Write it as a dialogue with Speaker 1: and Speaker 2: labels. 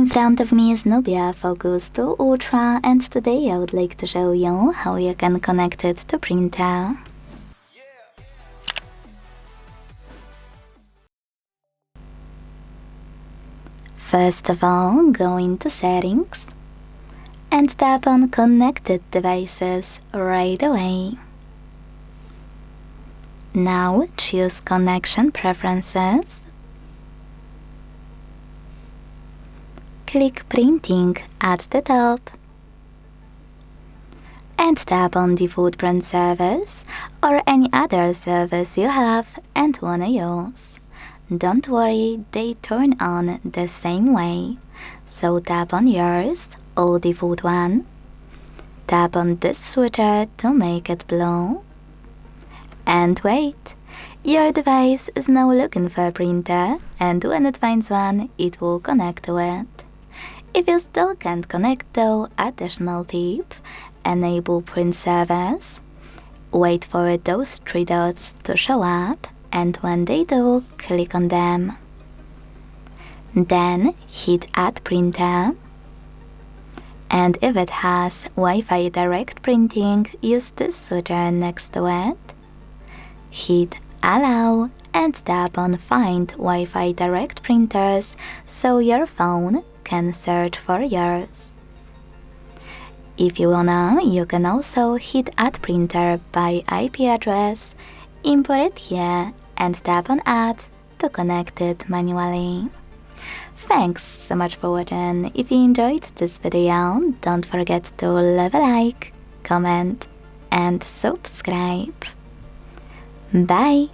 Speaker 1: In front of me is NUBIA Focus 2 Ultra, and today I would like to show you how you can connect it to printer. First of all, go into Settings and tap on Connected Devices right away. Now choose Connection Preferences. Click Printing at the top and tap on the Footprint service or any other service you have and wanna use. Don't worry, they turn on the same way, so tap on yours or default one. Tap on this switcher to make it blue. And wait, your device is now looking for a printer, and when it finds one, it will connect to it. If you still can't connect though, additional tip, enable print service. Wait for those three dots to show up, and when they do, click on them. Then hit Add Printer. And if it has Wi-Fi Direct Printing, use this switcher next to it. Hit Allow and tap on Find Wi-Fi Direct Printers so your phone can search for yours. If you wanna, you can also hit Add Printer by IP address, import it here and tap on Add to connect it manually. Thanks so much for watching. If you enjoyed this video, don't forget to leave a like, comment and subscribe. Bye!